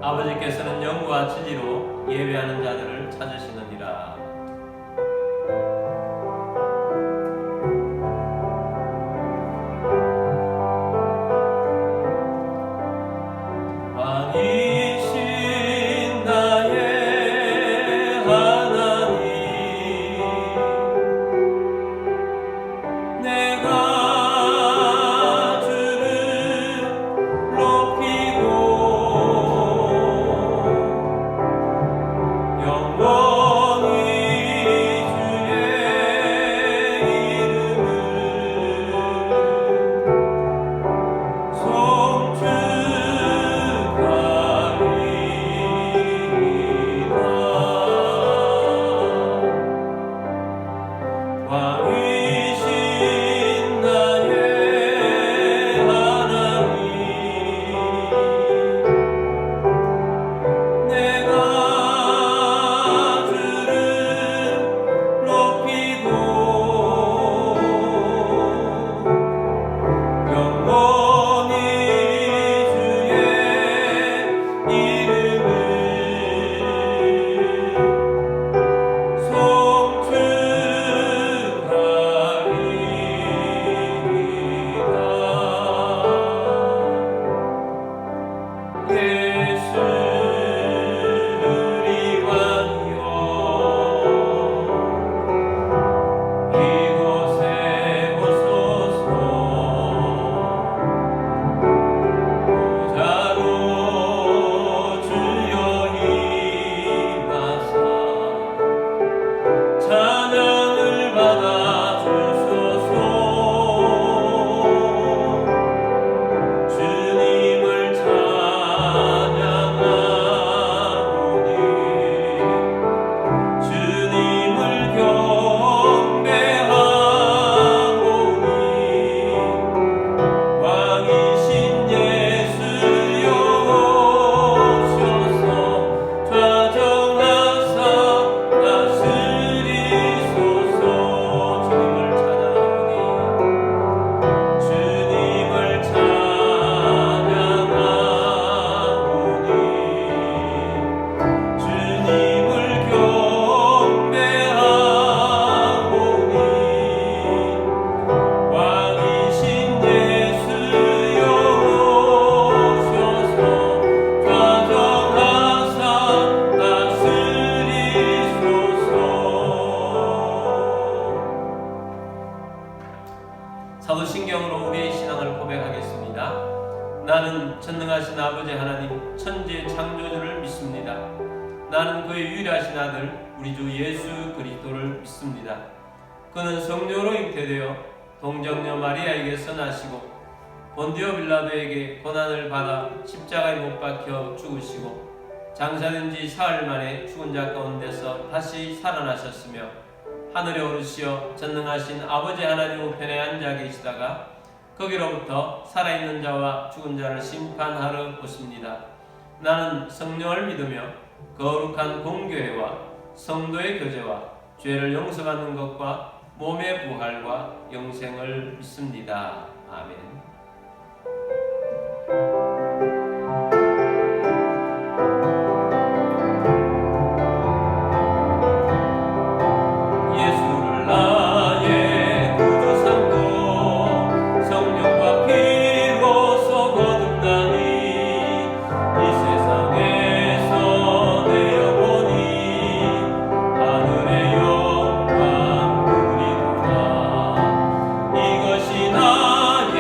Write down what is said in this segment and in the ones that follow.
아버지께서는 영과 진리로 예배하는 자들을 찾으시느니라. 왕이신 나의 하나님, 내가 주를 높이고 영원히 주의 이름을 송축하리라. 왕이신 나의 하나님, 내가 주를 높이고 영원히 주의 이름을 송축하리라. 예수 우리 왕이여, 이곳에 오소서. 보좌로 주여 임하사 찬양을 받아 주소서. 주님을 찬양하오니 주님을 경배하오니 왕이신 예수여 오셔서 좌정하사 다스리소서. 주님을 찬양하오니 주님을 찬양하오니 주님을 경배하오니 왕이신 예수여 오셔서 좌정하사 다스리소서. 사도신경으로 우리의 신앙을 고백하겠습니다. 나는 전능하신 아버지 하나님 천지 창조주를 믿습니다. 나는 그의 유일하신 아들 우리 주 예수 그리스도를 믿습니다. 그는 성령으로 잉태되어 동정녀 마리아에게서 나시고 본디오 빌라도에게 고난을 받아 십자가에 못 박혀 죽으시고 장사된 지 사흘 만에 죽은 자 가운데서 다시 살아나셨으며 하늘에 오르시어 전능하신 아버지 하나님 우편에 앉아 계시다가 거기로부터 살아있는 자와 죽은 자를 심판하러 오십니다. 나는 성령을 믿으며 거룩한 공교회와 성도의 교제와 죄를 용서받는 것과 몸의 부활과 영생을 믿습니다. 아멘. 예수를 나의 구주 삼고 성령과 피로써 거듭나니 이 세상에서 내 영혼이 하늘의 영광 누리도다. 이것이 나의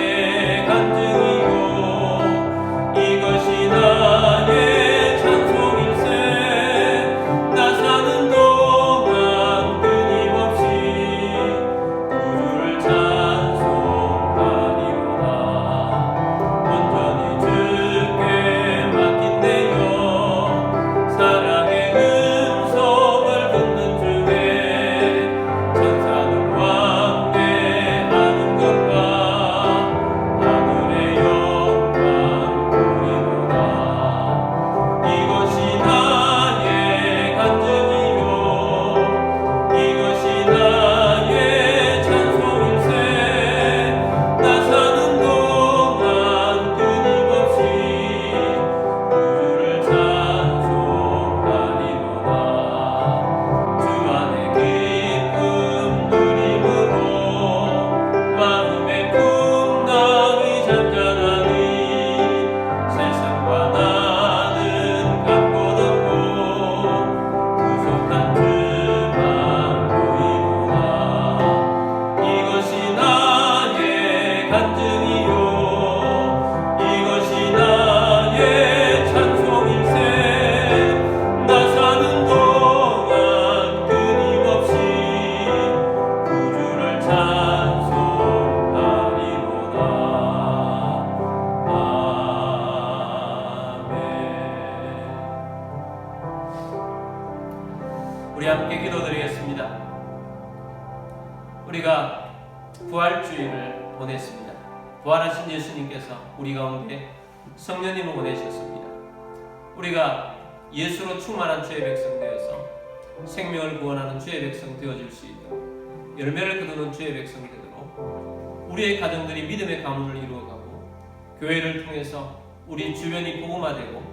함께 기도드리겠습니다. 우리가 부활주일을 보냈습니다. 부활하신 예수님께서 우리 가운데 성령님을 보내셨습니다. 우리가 예수로 충만한 주의 백성 되어서 생명을 구원하는 주의 백성 되어질 수 있도록, 열매를 거두는 주의 백성 되도록 우리의 가정들이 믿음의 가문을 이루어가고, 교회를 통해서 우리 주변이 복음화되고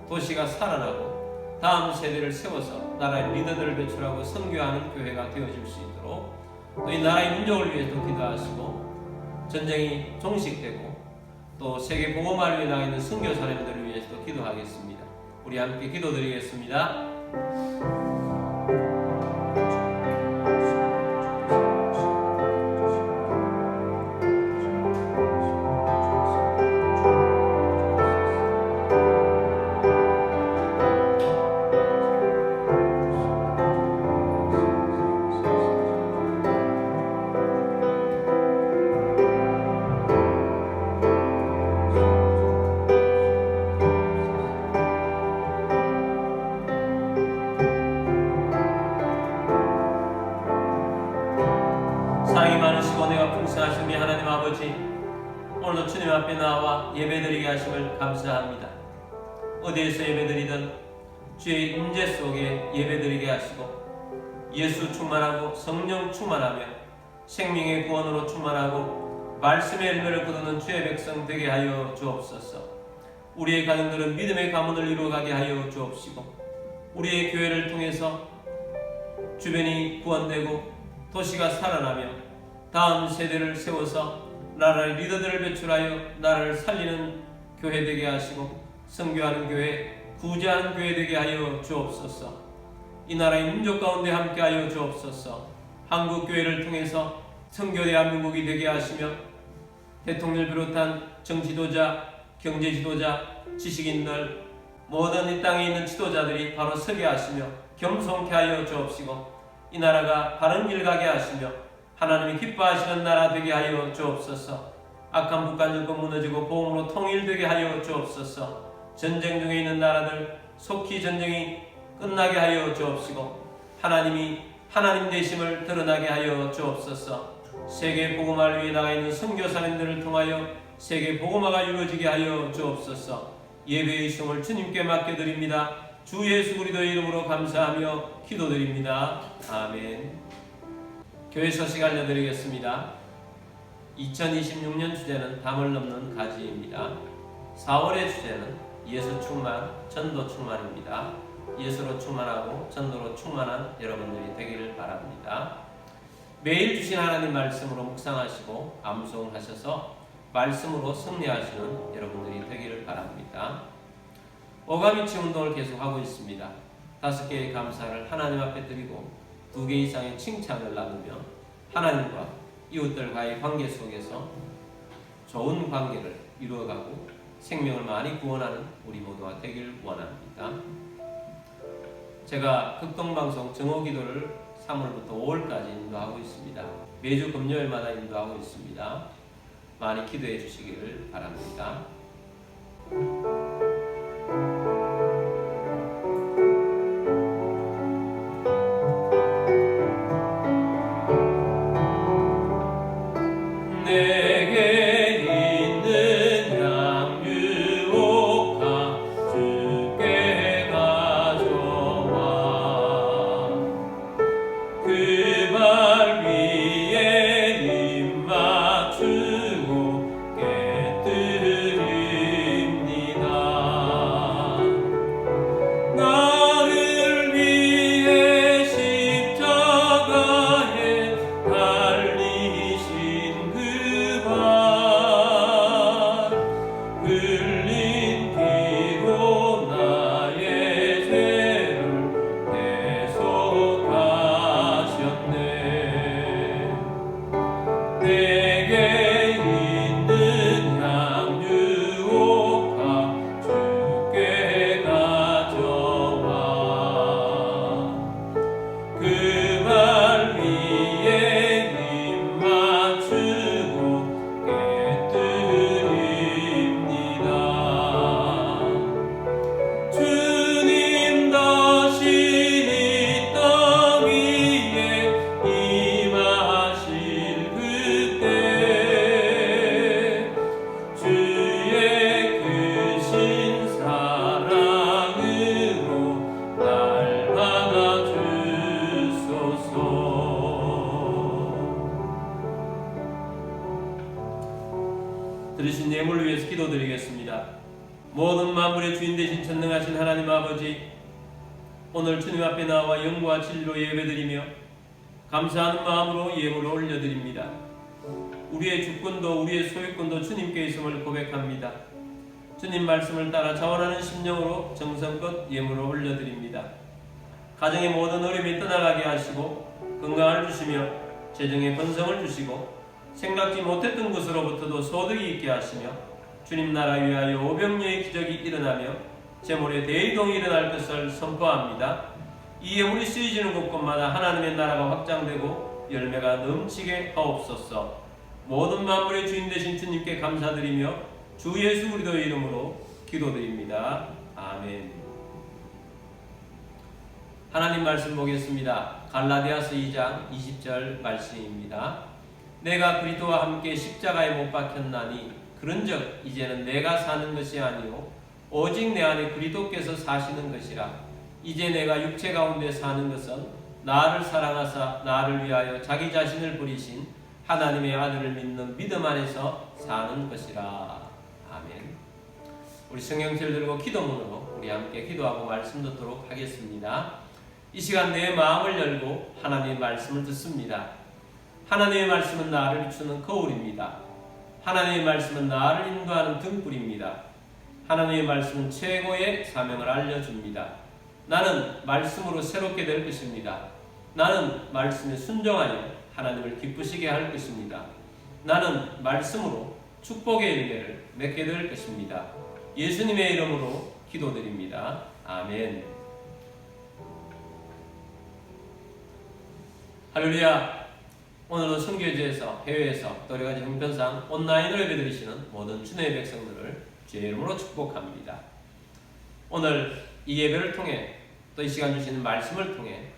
도시가 살아나고 다음 세대를 세워서 나라의 리더들을 배출하고 선교하는 교회가 되어질 수 있도록, 또 이 나라의 민족을 위해서 기도하시고, 전쟁이 종식되고 또 세계 복음화를 위해 나가 있는 선교 사람들을 위해서도 기도하겠습니다. 우리 함께 기도드리겠습니다. 사랑이 많으시고 내가 풍성하신 우리 하나님 아버지, 오늘도 주님 앞에 나와 예배드리게 하심을 감사합니다. 어디에서 예배드리든 주의 임재 속에 예배드리게 하시고, 예수 충만하고 성령 충만하며 생명의 구원으로 충만하고 말씀의 열매를 거두는 주의 백성 되게 하여 주옵소서. 우리의 가정들은 믿음의 가문을 이루어가게 하여 주옵시고, 우리의 교회를 통해서 주변이 구원되고 도시가 살아나며 다음 세대를 세워서 나라의 리더들을 배출하여 나라를 살리는 교회 되게 하시고, 선교하는 교회, 구제하는 교회 되게 하여 주옵소서. 이 나라의 민족 가운데 함께하여 주옵소서. 한국 교회를 통해서 선교 대한민국이 되게 하시며, 대통령을 비롯한 정치도자, 경제지도자, 지식인들, 모든 이 땅에 있는 지도자들이 바로 서게 하시며 겸손케 하여 주옵시고, 이 나라가 바른 길 가게 하시며 하나님이 기뻐하시는 나라 되게 하여 주옵소서. 악한 북한 정권 무너지고 복음으로 통일되게 하여 주옵소서. 전쟁 중에 있는 나라들 속히 전쟁이 끝나게 하여 주옵시고, 하나님이 하나님 되심을 드러나게 하여 주옵소서. 세계 복음화를 위해 나가 있는 선교사님들을 통하여 세계 복음화가 이루어지게 하여 주옵소서. 예배의 시험을 주님께 맡겨드립니다. 주 예수 그리스도의 이름으로 감사하며 기도드립니다. 아멘. 교회 소식 알려드리겠습니다. 2026년 주제는 담을 넘는 가지입니다. 4월의 주제는 예수 충만, 전도 충만입니다. 예수로 충만하고 전도로 충만한 여러분들이 되기를 바랍니다. 매일 주신 하나님 말씀으로 묵상하시고 암송하셔서 말씀으로 승리하시는 여러분들이 되기를 바랍니다. 오가미치 운동을 계속하고 있습니다. 5개의 감사를 하나님 앞에 드리고 2개 이상의 칭찬을 나누며 하나님과 이웃들과의 관계 속에서 좋은 관계를 이루어가고 생명을 많이 구원하는 우리 모두가 되길 원합니다. 제가 극동방송 정오기도를 3월부터 5월까지 인도하고 있습니다. 매주 금요일마다 인도하고 있습니다. 많이 기도해 주시기를 바랍니다. 그 발 위에 입 맞추고 깨뜨리 예물을 위해서 기도드리겠습니다. 모든 만물의 주인 되신 전능하신 하나님 아버지, 오늘 주님 앞에 나와 영과 진리로 예배드리며 감사하는 마음으로 예물을 올려드립니다. 우리의 주권도 우리의 소유권도 주님께 있음을 고백합니다. 주님 말씀을 따라 자원하는 심령으로 정성껏 예물을 올려드립니다. 가정의 모든 어려움이 떠나가게 하시고 건강을 주시며 재정의 번성을 주시고 생각지 못했던 것으로부터도 소득이 있게 하시며 주님 나라 위하여 오병이의 기적이 일어나며 재물의 대이동이 일어날 것을 선포합니다. 이 예물이 쓰여지는 곳곳마다 하나님의 나라가 확장되고 열매가 넘치게 하옵소서. 모든 만물의 주인 되신 주님께 감사드리며 주 예수 그리스도의 이름으로 기도드립니다. 아멘. 하나님 말씀 보겠습니다. 갈라디아서 2장 20절 말씀입니다. 내가 그리스도와 함께 십자가에 못 박혔나니 그런즉 이제는 내가 사는 것이 아니요 오직 내 안에 그리스도께서 사시는 것이라. 이제 내가 육체 가운데 사는 것은 나를 사랑하사 나를 위하여 자기 자신을 버리신 하나님의 아들을 믿는 믿음 안에서 사는 것이라. 아멘. 우리 성경책을 들고 기도문으로 우리 함께 기도하고 말씀 듣도록 하겠습니다. 이 시간 내 마음을 열고 하나님의 말씀을 듣습니다. 하나님의 말씀은 나를 비추는 거울입니다. 하나님의 말씀은 나를 인도하는 등불입니다. 하나님의 말씀은 최고의 사명을 알려줍니다. 나는 말씀으로 새롭게 될 것입니다. 나는 말씀에 순종하여 하나님을 기쁘시게 할 것입니다. 나는 말씀으로 축복의 열매를 맺게 될 것입니다. 예수님의 이름으로 기도드립니다. 아멘. 할렐루야. 오늘은 선교지에서 해외에서 또 여러가지 형편상 온라인으로 예배드리시는 모든 주님의 백성들을 주의 이름으로 축복합니다. 오늘 이 예배를 통해 또 이 시간 주시는 말씀을 통해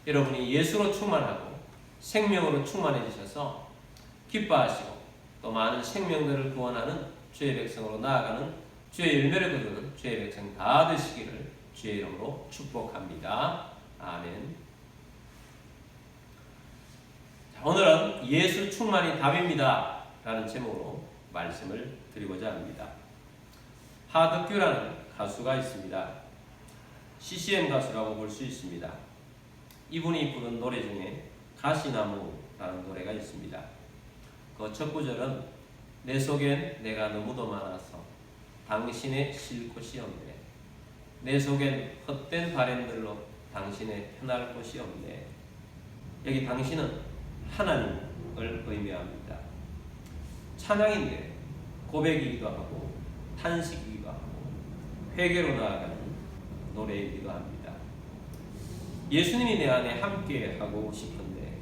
여러분이 예수로 충만하고 생명으로 충만해지셔서 기뻐하시고 또 많은 생명들을 구원하는 주의 백성으로 나아가는 주의 열매를 거두는 주의 백성 다 되시기를 주의 이름으로 축복합니다. 아멘. 자, 오늘은 예수 충만이 답입니다 라는 제목으로 말씀을 드리고자 합니다. 하덕규라는 가수가 있습니다. CCM 가수라고 볼 수 있습니다. 이분이 부른 노래 중에 가시나무라는 노래가 있습니다. 그 첫 구절은 내 속엔 내가 너무도 많아서 당신의 쉴 곳이 없네. 내 속엔 헛된 바램들로 당신의 편할 곳이 없네. 여기 당신은 하나님을 의미합니다. 찬양인데 고백이기도 하고 탄식이기도 하고 회개로 나아가는 노래이기도 합니다. 예수님이 내 안에 함께하고 싶은데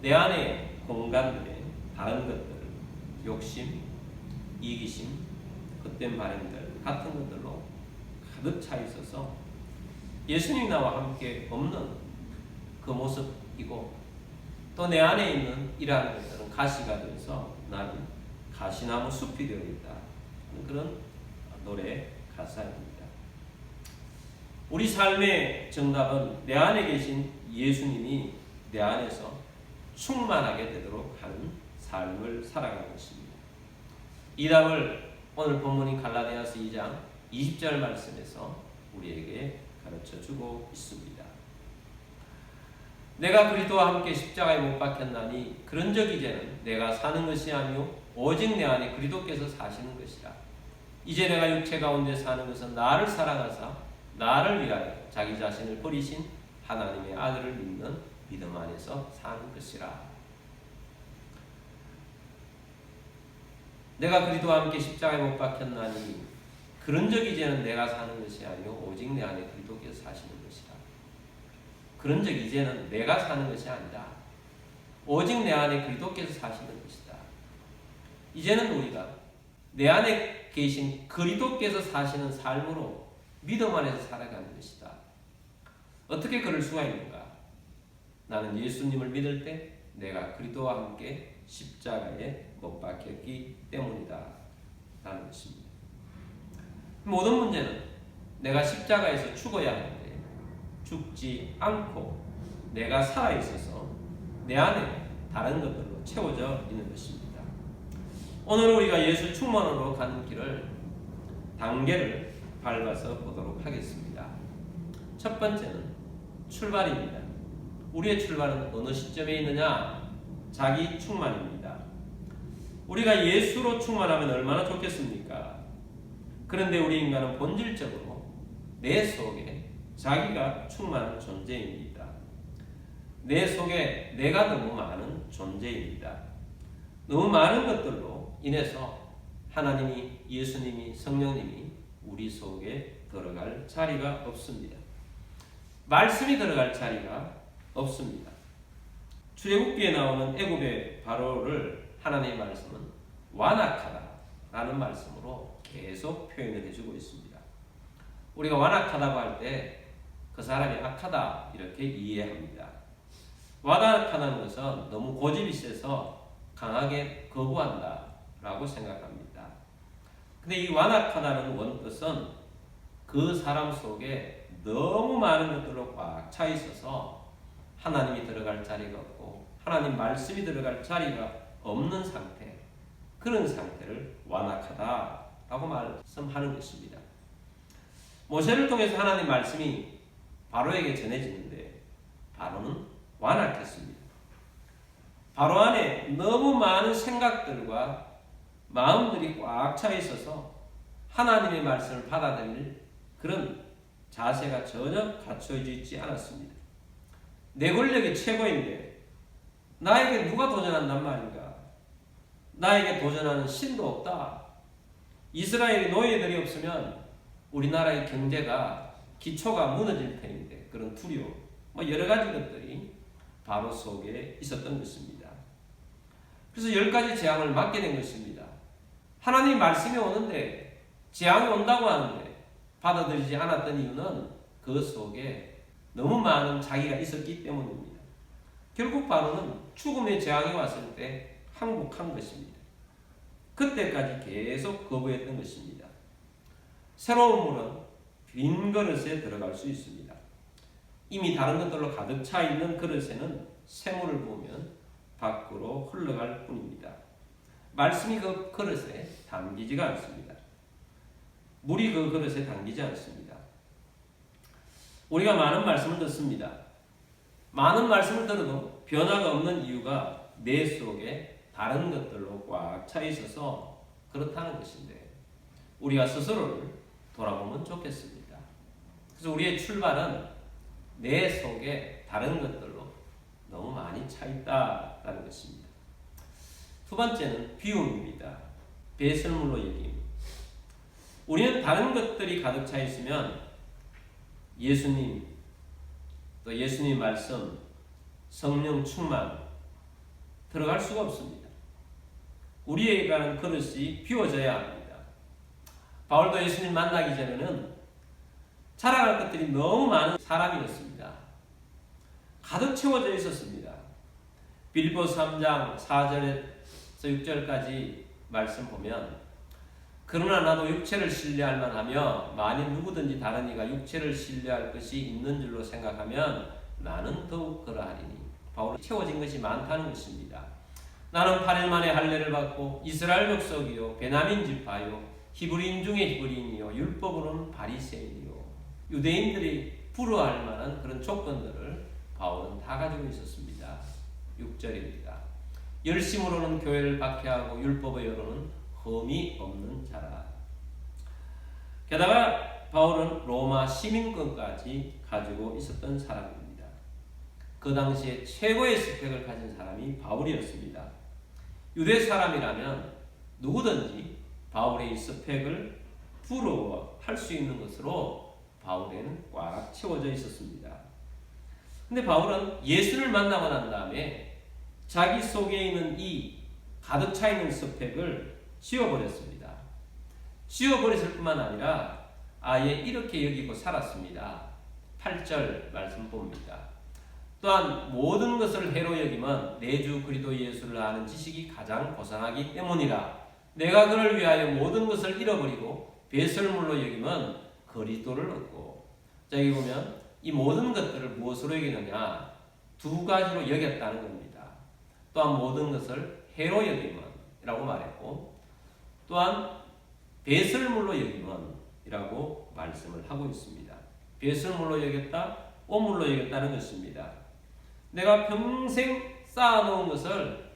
내 안에 공간들에 다른 것들, 욕심, 이기심, 헛된 바램들 같은 것들로 가득 차 있어서 예수님이 나와 함께 없는 그 모습이고 또 내 안에 있는 이러한 것들은 가시가 되어서 나는 가시나무 숲이 되어 있다. 그런 노래 가사입니다. 우리 삶의 정답은 내 안에 계신 예수님이 내 안에서 충만하게 되도록 하는 삶을 살아가는 것입니다. 이 답을 오늘 본문인 갈라디아서 2장 20절 말씀에서 우리에게 가르쳐주고 있습니다. 내가 그리스도와 함께 십자가에 못 박혔나니 그런즉 이제는 내가 사는 것이 아니요 오직 내 안에 그리스도께서 사시는 것이라. 이제 내가 육체 가운데 사는 것은 나를 사랑하사 나를 위하여 자기 자신을 버리신 하나님의 아들을 믿는 믿음 안에서 사는 것이라. 내가 그리스도와 함께 십자가에 못 박혔나니 그런즉 이제는 내가 사는 것이 아니요 오직 내 안에 그리스도께서 사시는 것이라. 그런즉 이제는 내가 사는 것이 아니라 오직 내 안에 그리스도께서 사시는 것이다. 이제는 우리가 내 안에 계신 그리스도께서 사시는 삶으로 믿음 안에서 살아가는 것이다. 어떻게 그럴 수가 있는가? 나는 예수님을 믿을 때 내가 그리스도와 함께 십자가에 못 박혔기 때문이다 라는 것입니다. 모든 문제는 내가 십자가에서 죽어야 하는데 죽지 않고 내가 살아있어서 내 안에 다른 것들로 채워져 있는 것입니다. 오늘 우리가 예수 충만으로 가는 길을 단계를 밟아서 보도록 하겠습니다. 첫 번째는 출발입니다. 우리의 출발은 어느 시점에 있느냐? 자기 충만입니다. 우리가 예수로 충만하면 얼마나 좋겠습니까? 그런데 우리 인간은 본질적으로 내 속에 자기가 충만한 존재입니다. 내 속에 내가 너무 많은 존재입니다. 너무 많은 것들로 인해서 하나님이, 예수님이, 성령님이 우리 속에 들어갈 자리가 없습니다. 말씀이 들어갈 자리가 없습니다. 출애굽기에 나오는 애굽의 바로를 하나님의 말씀은 완악하다라는 말씀으로 계속 표현을 해주고 있습니다. 우리가 완악하다고 할 때 그 사람이 악하다 이렇게 이해합니다. 완악하다는 것은 너무 고집이 세서 강하게 거부한다 라고 생각합니다. 근데 이 완악하다는 원뜻은 그 사람 속에 너무 많은 것들로 꽉 차 있어서 하나님이 들어갈 자리가 없고 하나님 말씀이 들어갈 자리가 없는 상태, 그런 상태를 완악하다라고 말씀하는 것입니다. 모세를 통해서 하나님 말씀이 바로에게 전해지는데 바로는 완악했습니다. 바로 안에 너무 많은 생각들과 마음들이 꽉 차 있어서 하나님의 말씀을 받아들일 그런 자세가 전혀 갖춰져 있지 않았습니다. 내 권력이 최고인데 나에게 누가 도전한단 말인가? 나에게 도전하는 신도 없다. 이스라엘의 노예들이 없으면 우리나라의 경제가 기초가 무너질 텐데, 그런 두려움, 여러 가지 것들이 바로 속에 있었던 것입니다. 그래서 10가지 재앙을 맞게 된 것입니다. 하나님 말씀이 오는데 재앙이 온다고 하는데 받아들이지 않았던 이유는 그 속에 너무 많은 자기가 있었기 때문입니다. 결국 바로는 죽음의 재앙이 왔을 때 항복한 것입니다. 그때까지 계속 거부했던 것입니다. 새로운 물은 빈 그릇에 들어갈 수 있습니다. 이미 다른 것들로 가득 차 있는 그릇에는 새물을 부으면 밖으로 흘러갈 뿐입니다. 말씀이 그 그릇에 담기지가 않습니다. 물이 그 그릇에 담기지 않습니다. 우리가 많은 말씀을 듣습니다. 많은 말씀을 들어도 변화가 없는 이유가 내 속에 다른 것들로 꽉 차 있어서 그렇다는 것인데, 우리가 스스로를 돌아보면 좋겠습니다. 그래서 우리의 출발은 내 속에 다른 것들로 너무 많이 차 있다라는 것입니다. 두 번째는 비움입니다. 배설물로 여김. 우리는 다른 것들이 가득 차 있으면 예수님, 또 예수님 말씀, 성령 충만 들어갈 수가 없습니다. 우리에게는 그릇이 비워져야 합니다. 바울도 예수님 만나기 전에는 자랑할 것들이 너무 많은 사람이었습니다. 가득 채워져 있었습니다. 빌립보서 3장 4절에서 6절까지 말씀 보면, 그러나 나도 육체를 신뢰할 만하며 만일 누구든지 다른 이가 육체를 신뢰할 것이 있는 줄로 생각하면 나는 더욱 그러하리니. 바울은 채워진 것이 많다는 것입니다. 나는 8일 만에 할례를 받고 이스라엘 족속이요 베냐민 지파요 히브리인 중에 히브리인이요 율법으로는 바리새인이요. 유대인들이 부러워할 만한 그런 조건들을 바울은 다 가지고 있었습니다. 6절입니다. 열심으로는 교회를 박해하고 율법의로는 흠이 없는 자라. 게다가 바울은 로마 시민권까지 가지고 있었던 사람입니다. 그 당시에 최고의 스펙을 가진 사람이 바울이었습니다. 유대 사람이라면 누구든지 바울의 이 스펙을 부러워할 수 있는 것으로 바울에는 꽉 채워져 있었습니다. 근데 바울은 예수를 만나고 난 다음에 자기 속에 있는 이 가득 차 있는 스펙을 지워버렸습니다. 지워버렸을 뿐만 아니라 아예 이렇게 여기고 살았습니다. 8절 말씀 봅니다. 또한 모든 것을 해로 여기면 내 주 그리스도 예수를 아는 지식이 가장 고상하기 때문이라. 내가 그를 위하여 모든 것을 잃어버리고 배설물로 여기면 그리스도를 얻고. 자, 여기 보면 이 모든 것들을 무엇으로 여기느냐? 두 가지로 여겼다는 겁니다. 또한 모든 것을 해로 여기면 이라고 말했고, 또한 배설물로 여김은이라고 말씀을 하고 있습니다. 배설물로 여겼다, 오물로 여겼다는 것입니다. 내가 평생 쌓아놓은 것을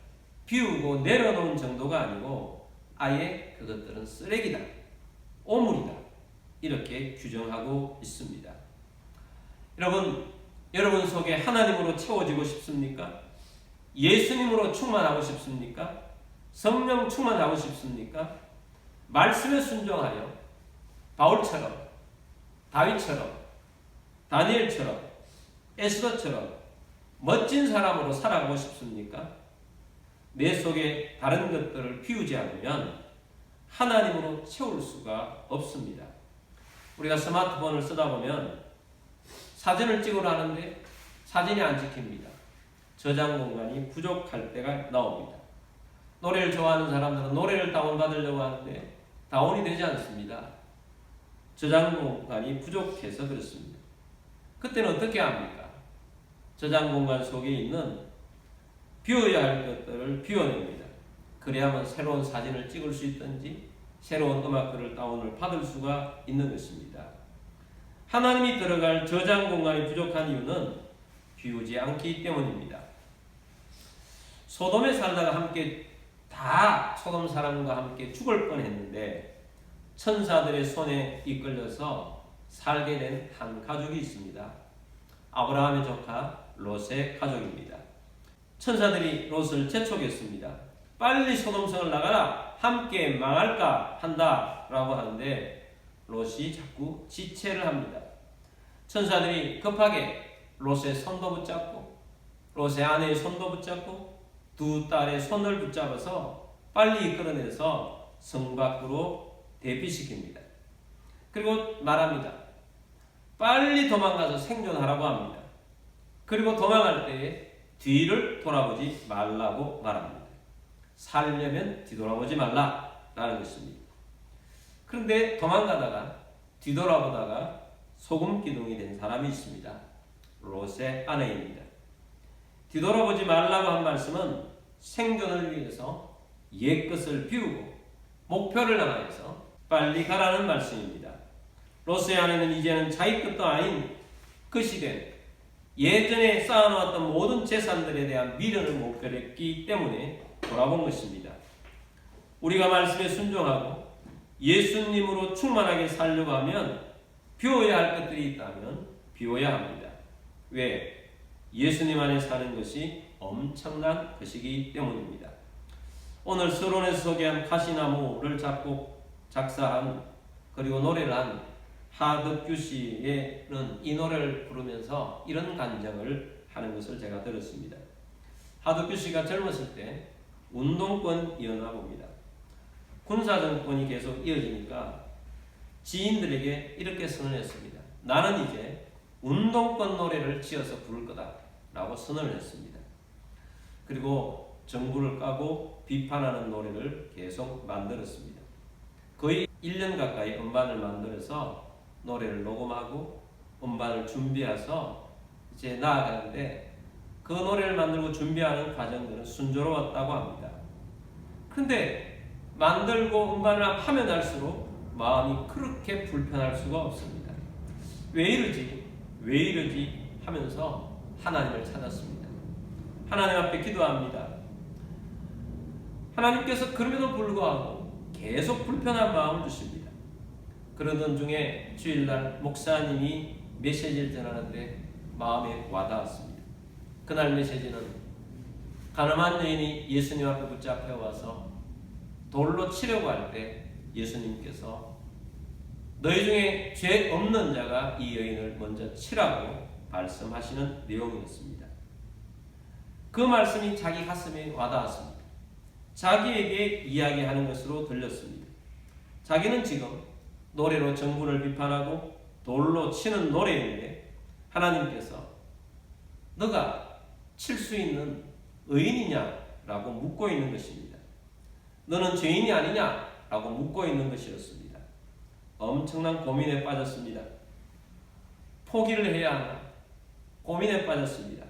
비우고 내려놓은 정도가 아니고 아예 그것들은 쓰레기다, 오물이다, 이렇게 규정하고 있습니다. 여러분 속에 하나님으로 채워지고 싶습니까? 예수님으로 충만하고 싶습니까? 성령 충만하고 싶습니까? 말씀에 순종하여 바울처럼, 다윗처럼, 다니엘처럼, 에스더처럼 멋진 사람으로 살아가고 싶습니까? 내 속에 다른 것들을 비우지 않으면 하나님으로 채울 수가 없습니다. 우리가 스마트폰을 쓰다 보면 사진을 찍으려 하는데 사진이 안 찍힙니다. 저장 공간이 부족할 때가 나옵니다. 노래를 좋아하는 사람들은 노래를 다운받으려고 하는데 다운이 되지 않습니다. 저장 공간이 부족해서 그렇습니다. 그때는 어떻게 합니까? 저장 공간 속에 있는 비워야 할 것들을 비워냅니다. 그래야만 새로운 사진을 찍을 수 있든지 새로운 음악들을 다운을 받을 수가 있는 것입니다. 하나님이 들어갈 저장 공간이 부족한 이유는 비우지 않기 때문입니다. 소돔에 살다가 함께 다 소돔 사람과 함께 죽을 뻔했는데 천사들의 손에 이끌려서 살게 된 한 가족이 있습니다. 아브라함의 조카 롯의 가족입니다. 천사들이 롯을 재촉했습니다. 빨리 소돔성을 나가라, 함께 망할까 한다 라고 하는데 롯이 자꾸 지체를 합니다. 천사들이 급하게 롯의 손도 붙잡고 롯의 아내의 손도 붙잡고 두 딸의 손을 붙잡아서 빨리 이끌어내서 성 밖으로 대피시킵니다. 그리고 말합니다. 빨리 도망가서 생존하라고 합니다. 그리고 도망갈 때에 뒤를 돌아보지 말라고 말합니다. 살려면 뒤돌아보지 말라라는 것입니다. 그런데 도망가다가 뒤돌아보다가 소금 기둥이 된 사람이 있습니다. 롯의 아내입니다. 뒤돌아보지 말라고 한 말씀은 생존을 위해서 옛것을 비우고 목표를 향하여서 빨리 가라는 말씀입니다. 롯의 아내는 이제는 자기 것도 아닌 것이 된 예전에 쌓아놓았던 모든 재산들에 대한 미련을 목표했기 때문에 돌아본 것입니다. 우리가 말씀에 순종하고 예수님으로 충만하게 살려고 하면 비워야 할 것들이 있다면 비워야 합니다. 왜? 예수님 안에 사는 것이 엄청난 것이기 때문입니다. 오늘 서론에서 소개한 가시나무를 작사한 그리고 노래를 한 하덕규 씨는 이 노래를 부르면서 이런 간증을 하는 것을 제가 들었습니다. 하덕규 씨가 젊었을 때 운동권이었나 봅니다. 군사정권이 계속 이어지니까 지인들에게 이렇게 선언했습니다. 나는 이제 운동권 노래를 지어서 부를 거다 라고 선언을 했습니다. 그리고 정부를 까고 비판하는 노래를 계속 만들었습니다. 거의 1년 가까이 음반을 만들어서 노래를 녹음하고 음반을 준비해서 이제 나아가는데 그 노래를 만들고 준비하는 과정들은 순조로웠다고 합니다. 근데 만들고 음반을 하면 할수록 마음이 그렇게 불편할 수가 없습니다. 왜 이러지 하면서 하나님을 찾았습니다. 하나님 앞에 기도합니다. 하나님께서 그럼에도 불구하고 계속 불편한 마음을 주십니다. 그러던 중에 주일날 목사님이 메시지를 전하는데 마음에 와닿았습니다. 그날 메시지는 가늠한 여인이 예수님 앞에 붙잡혀 와서 돌로 치려고 할 때 예수님께서 너희 중에 죄 없는 자가 이 여인을 먼저 치라고 말씀하시는 내용이었습니다. 그 말씀이 자기 가슴에 와닿았습니다. 자기에게 이야기하는 것으로 들렸습니다. 자기는 지금 노래로 정부를 비판하고 돌로 치는 노래인데 하나님께서 너가 칠 수 있는 의인이냐라고 묻고 있는 것입니다. 너는 죄인이 아니냐라고 묻고 있는 것이었습니다. 엄청난 고민에 빠졌습니다. 포기를 해야 하나 고민에 빠졌습니다.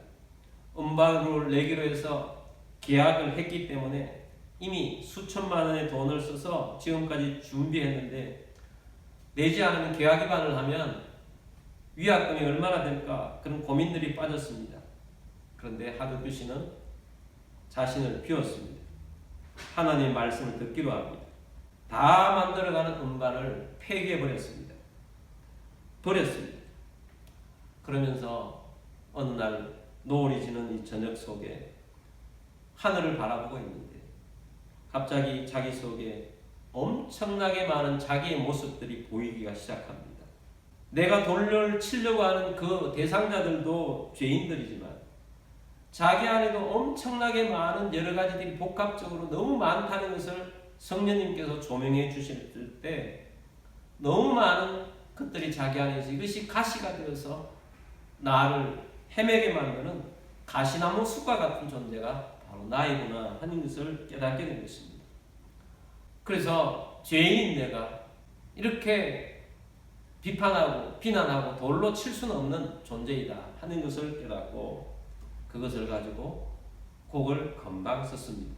음반을 내기로 해서 계약을 했기 때문에 이미 수천만 원의 돈을 써서 지금까지 준비했는데 내지 않으면 계약 위반을 하면 위약금이 얼마나 될까 그런 고민들이 빠졌습니다. 그런데 하두두 씨는 자신을 비웠습니다. 하나님의 말씀을 듣기로 합니다. 다 만들어가는 음반을 폐기해버렸습니다. 버렸습니다. 그러면서 어느 날 노을이 지는 이 저녁 속에 하늘을 바라보고 있는데 갑자기 자기 속에 엄청나게 많은 자기의 모습들이 보이기가 시작합니다. 내가 돌을 치려고 하는 그 대상자들도 죄인들이지만 자기 안에도 엄청나게 많은 여러 가지들이 복합적으로 너무 많다는 것을 성령님께서 조명해 주실 때 너무 많은 것들이 자기 안에서 이것이 가시가 되어서 나를 헤매게 만드는 가시나무 숲과 같은 존재가 바로 나이구나 하는 것을 깨닫게 된 것입니다. 그래서 죄인인 내가 이렇게 비판하고 비난하고 돌로 칠 수는 없는 존재이다 하는 것을 깨닫고 그것을 가지고 곡을 금방 썼습니다.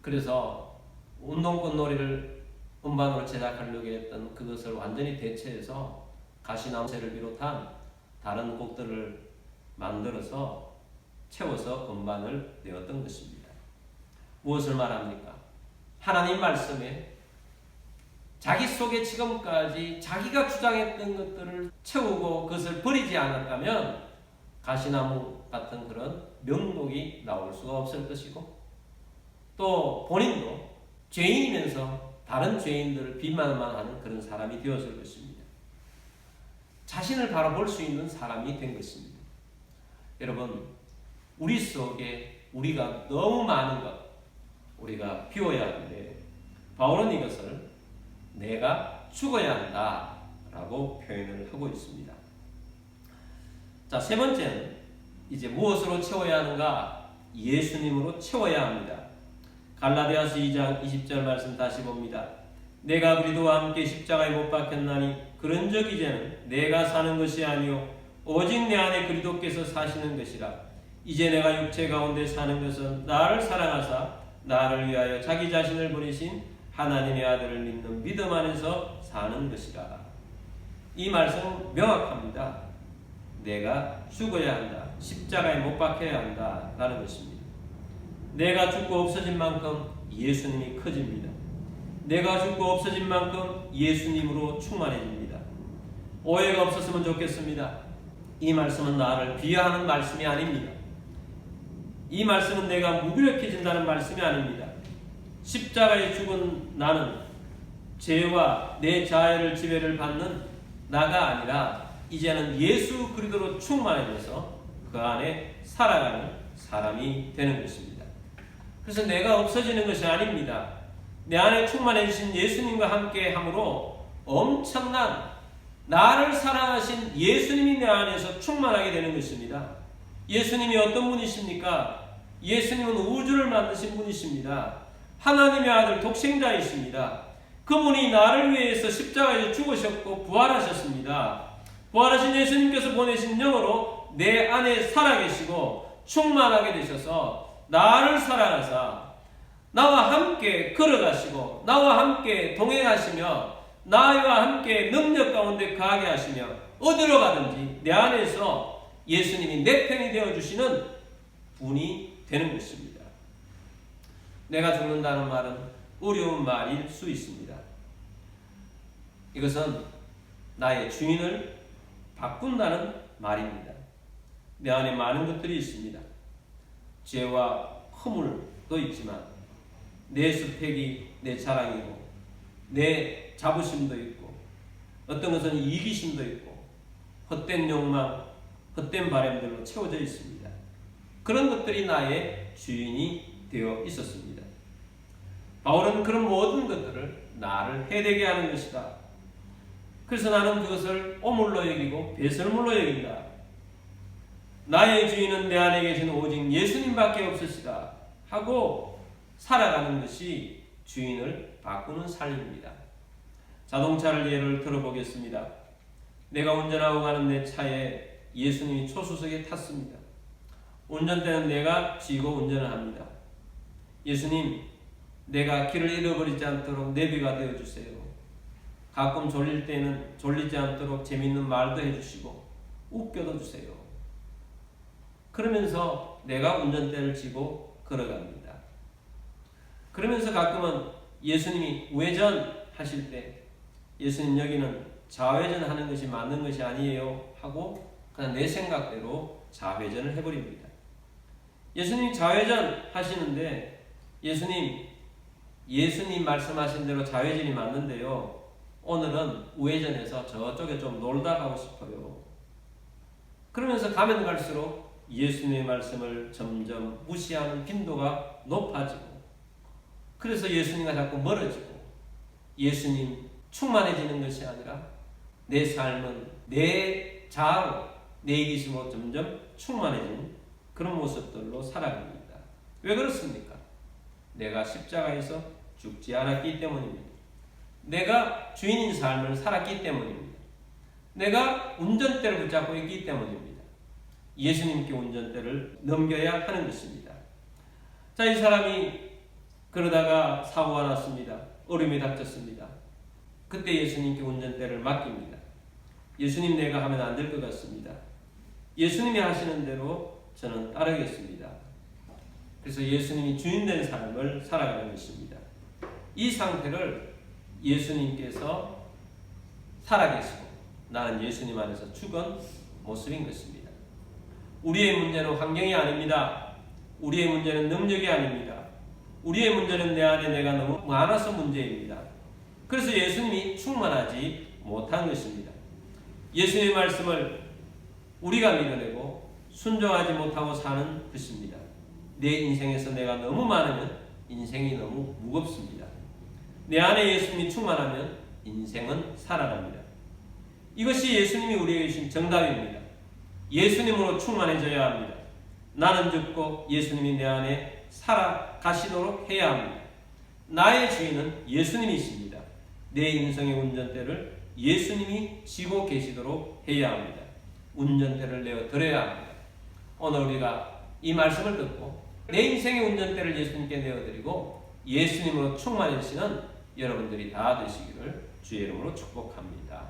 그래서 운동권 놀이를 음반으로 제작하려고 했던 그것을 완전히 대체해서 가시나무새를 비롯한 다른 곡들을 만들어서 채워서 음반을 내었던 것입니다. 무엇을 말합니까? 하나님 말씀에 자기 속에 지금까지 자기가 주장했던 것들을 채우고 그것을 버리지 않았다면 가시나무 같은 그런 명곡이 나올 수가 없을 것이고 또 본인도 죄인이면서 다른 죄인들을 비난만 하는 그런 사람이 되었을 것입니다. 자신을 바라볼 수 있는 사람이 된 것입니다. 여러분, 우리 속에 우리가 너무 많은 것 우리가 비워야 하는데 바울은 이것을 내가 죽어야 한다 라고 표현을 하고 있습니다. 자, 세 번째는 이제 무엇으로 채워야 하는가? 예수님으로 채워야 합니다. 갈라디아서 2장 20절 말씀 다시 봅니다. 내가 그리스도와 함께 십자가에 못 박혔나니 그런즉 이제는 내가 사는 것이 아니요 오직 내 안에 그리스도께서 사시는 것이라. 이제 내가 육체 가운데 사는 것은 나를 사랑하사 나를 위하여 자기 자신을 버리신 하나님의 아들을 믿는 믿음 안에서 사는 것이라. 이 말씀은 명확합니다. 내가 죽어야 한다. 십자가에 못 박혀야 한다. 라는 것입니다. 내가 죽고 없어진 만큼 예수님이 커집니다. 내가 죽고 없어진 만큼 예수님으로 충만해집니다. 오해가 없었으면 좋겠습니다. 이 말씀은 나를 비하하는 말씀이 아닙니다. 이 말씀은 내가 무기력해진다는 말씀이 아닙니다. 십자가에 죽은 나는 죄와 내 자아를 지배를 받는 나가 아니라 이제는 예수 그리스도로 충만해져서 그 안에 살아가는 사람이 되는 것입니다. 그래서 내가 없어지는 것이 아닙니다. 내 안에 충만해지신 예수님과 함께 함으로 엄청난 나를 사랑하신 예수님이 내 안에서 충만하게 되는 것입니다. 예수님이 어떤 분이십니까? 예수님은 우주를 만드신 분이십니다. 하나님의 아들 독생자이십니다. 그분이 나를 위해서 십자가에서 죽으셨고 부활하셨습니다. 부활하신 예수님께서 보내신 영으로 내 안에 살아계시고 충만하게 되셔서 나를 사랑하사 나와 함께 걸어가시고 나와 함께 동행하시며 나와 함께 능력 가운데 거하게 하시며 어디로 가든지 내 안에서 예수님이 내 편이 되어주시는 분이 되는 것입니다. 내가 죽는다는 말은 어려운 말일 수 있습니다. 이것은 나의 주인을 바꾼다는 말입니다. 내 안에 많은 것들이 있습니다. 죄와 허물도 있지만 내 스펙이 내 자랑이고 내 자부심도 있고 어떤 것은 이기심도 있고 헛된 욕망, 헛된 바람들로 채워져 있습니다. 그런 것들이 나의 주인이 되어 있었습니다. 바울은 그런 모든 것들을 나를 해되게 하는 것이다. 그래서 나는 그것을 오물로 여기고 배설물로 여긴다. 나의 주인은 내 안에 계신 오직 예수님밖에 없으시다 하고 살아가는 것이 주인을 바꾸는 삶입니다. 자동차를 예를 들어보겠습니다. 내가 운전하고 가는 내 차에 예수님이 초수석에 탔습니다. 운전대는 내가 쥐고 운전을 합니다. 예수님, 내가 길을 잃어버리지 않도록 내비가 되어주세요. 가끔 졸릴 때는 졸리지 않도록 재미있는 말도 해주시고 웃겨도 주세요. 그러면서 내가 운전대를 쥐고 걸어갑니다. 그러면서 가끔은 예수님이 우회전 하실 때 예수님 여기는 좌회전 하는 것이 맞는 것이 아니에요 하고 그냥 내 생각대로 좌회전을 해버립니다. 예수님이 좌회전 하시는데 예수님 말씀하신 대로 좌회전이 맞는데요. 오늘은 우회전해서 저쪽에 좀 놀다 가고 싶어요. 그러면서 가면 갈수록 예수님의 말씀을 점점 무시하는 빈도가 높아지고 그래서 예수님과 자꾸 멀어지고 예수님 충만해지는 것이 아니라 내 삶은 내 자아로 내 이기심으로 점점 충만해지는 그런 모습들로 살아갑니다. 왜 그렇습니까? 내가 십자가에서 죽지 않았기 때문입니다. 내가 주인인 삶을 살았기 때문입니다. 내가 운전대를 붙잡고 있기 때문입니다. 예수님께 운전대를 넘겨야 하는 것입니다. 자, 이 사람이 그러다가 사고가 났습니다. 어려움이 닥쳤습니다. 그때 예수님께 운전대를 맡깁니다. 예수님, 내가 하면 안 될 것 같습니다. 예수님이 하시는 대로 저는 따르겠습니다. 그래서 예수님이 주인된 삶을 살아가는 것입니다. 이 상태를 예수님께서 살아계시고 나는 예수님 안에서 죽은 모습인 것입니다. 우리의 문제는 환경이 아닙니다. 우리의 문제는 능력이 아닙니다. 우리의 문제는 내 안에 내가 너무 많아서 문제입니다. 그래서 예수님이 충만하지 못한 것입니다. 예수님의 말씀을 우리가 밀어내고 순종하지 못하고 사는 것입니다. 내 인생에서 내가 너무 많으면 인생이 너무 무겁습니다. 내 안에 예수님이 충만하면 인생은 살아납니다. 이것이 예수님이 우리에게 주신 정답입니다. 예수님으로 충만해져야 합니다. 나는 죽고 예수님이 내 안에 살아가시도록 해야 합니다. 나의 주인은 예수님이십니다. 내 인생의 운전대를 예수님이 쥐고 계시도록 해야 합니다. 운전대를 내어 드려야 합니다. 오늘 우리가 이 말씀을 듣고 내 인생의 운전대를 예수님께 내어드리고 예수님으로 충만해지시는 여러분들이 다 되시기를 주의 이름으로 축복합니다.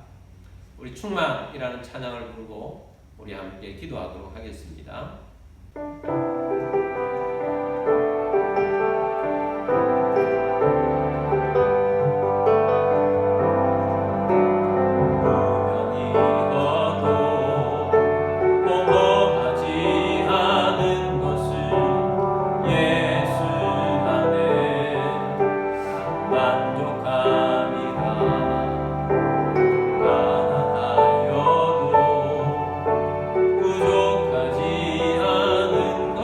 우리 충만이라는 찬양을 부르고 우리 함께 기도하도록 하겠습니다. 부족하지 않은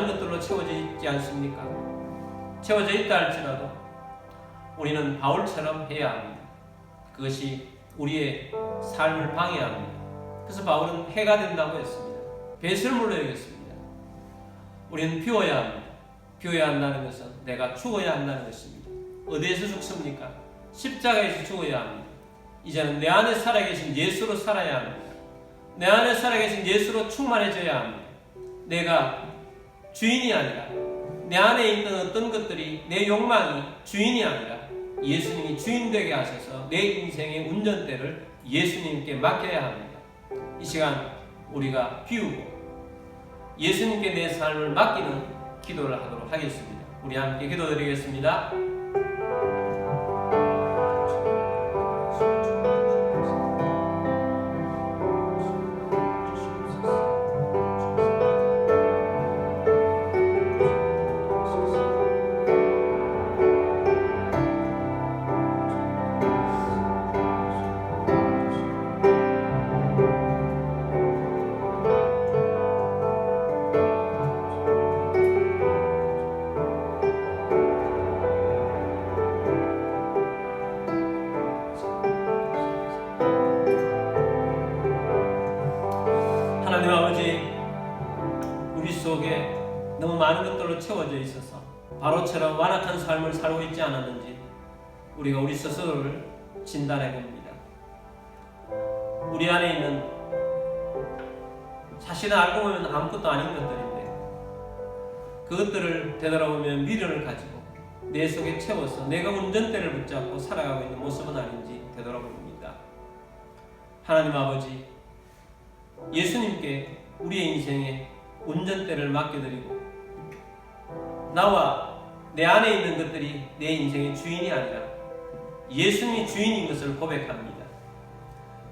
많은 것들로 채워져 있지 않습니까? 채워져 있다 할지라도 우리는 바울처럼 해야 합니다. 그것이 우리의 삶을 방해합니다. 그래서 바울은 해가 된다고 했습니다. 배설물로 여겼습니다. 우리는 비워야 합니다. 비워야 한다는 것은 내가 죽어야 한다는 것입니다. 어디에서 죽습니까? 십자가에서 죽어야 합니다. 이제는 내 안에 살아계신 예수로 살아야 합니다. 내 안에 살아계신 예수로 충만해져야 합니다. 내가 주인이 아니라 내 안에 있는 어떤 것들이 내 욕망이 주인이 아니라 예수님이 주인 되게 하셔서 내 인생의 운전대를 예수님께 맡겨야 합니다. 이 시간 우리가 비우고 예수님께 내 삶을 맡기는 기도를 하도록 하겠습니다. 우리 함께 기도드리겠습니다. 하나님 아버지, 우리 속에 너무 많은 것들로 채워져 있어서 바로처럼 완악한 삶을 살고 있지 않았는지 우리가 우리 스스로를 진단해 봅니다. 우리 안에 있는 사실은 알고 보면 아무것도 아닌 것들인데 그것들을 되돌아보면 미련을 가지고 내 속에 채워서 내가 운전대를 붙잡고 살아가고 있는 모습은 아닌지 되돌아봅니다. 하나님 아버지, 예수님께 우리의 인생에 운전대를 맡겨드리고 나와 내 안에 있는 것들이 내 인생의 주인이 아니라 예수님이 주인인 것을 고백합니다.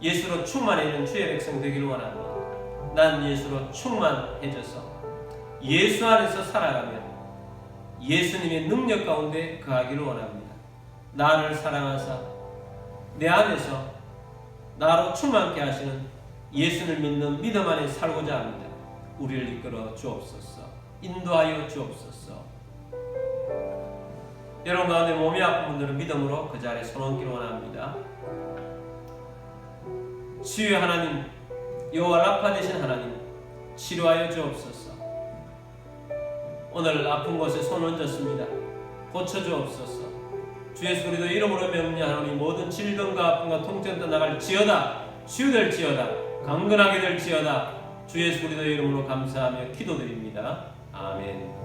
예수로 충만해지는 주의 백성 되기를 원합니다. 난 예수로 충만해져서 예수 안에서 살아가며 예수님의 능력 가운데 거하기를 원합니다. 나를 사랑하사 내 안에서 나로 충만케 하시는 예수를 믿는 믿음 안에 살고자 합니다. 우리를 이끌어 주옵소서. 인도하여 주옵소서. 여러분 가운데 몸이 아픈 분들은 믿음으로 그 자리에 손 얹기를 원합니다. 치유의 하나님, 여호와 라파 되신 하나님, 치료하여 주옵소서. 오늘 아픈 곳에 손 얹었습니다. 고쳐 주옵소서. 주 예수 그리스도 이름으로 명령하노니 모든 질병과 아픔과 통증 떠나갈지어다. 치유될지어다. 강건하게 될지어다. 주 예수 그리스도 이름으로 감사하며 기도드립니다. 아멘.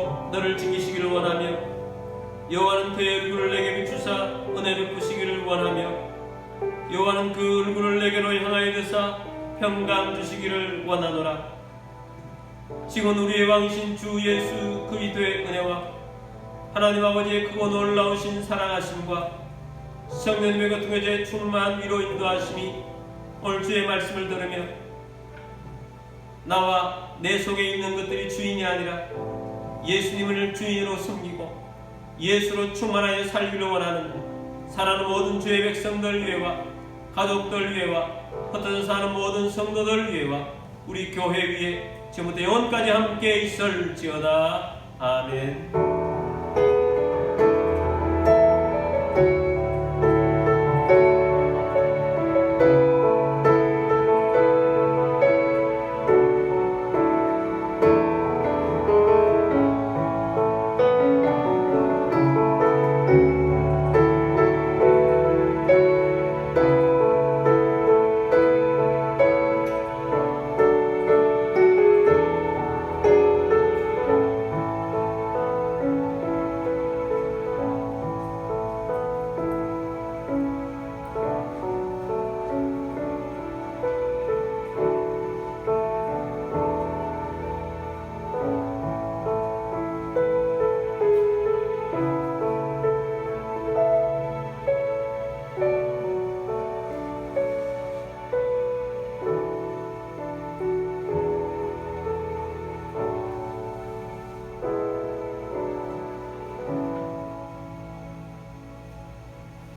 주시고 너를 지키시기를 원하며 여호와는 그의 얼굴을 내게 비추사 은혜 베푸시기를 원하며 여호와는 그 얼굴을 내게로 향하여 드사 평강 주시기를 원하노라. 지금 우리의 왕이신 주 예수 그리스도의 은혜와 하나님 아버지의 크고 놀라우신 사랑하심과 성령님의 거듭의 충만한 위로 인도하심이 오늘 주의 말씀을 들으며 나와 내 속에 있는 것들이 주인이 아니라 예수님을 주인으로 섬기고 예수로 충만하여 살기를 원하는 사랑하는 모든 주의 백성들 위해와 가족들 위해와 흩어져 사는 모든 성도들 위해와 우리 교회 위에 지금부터 영원까지 함께 있을지어다. 아멘.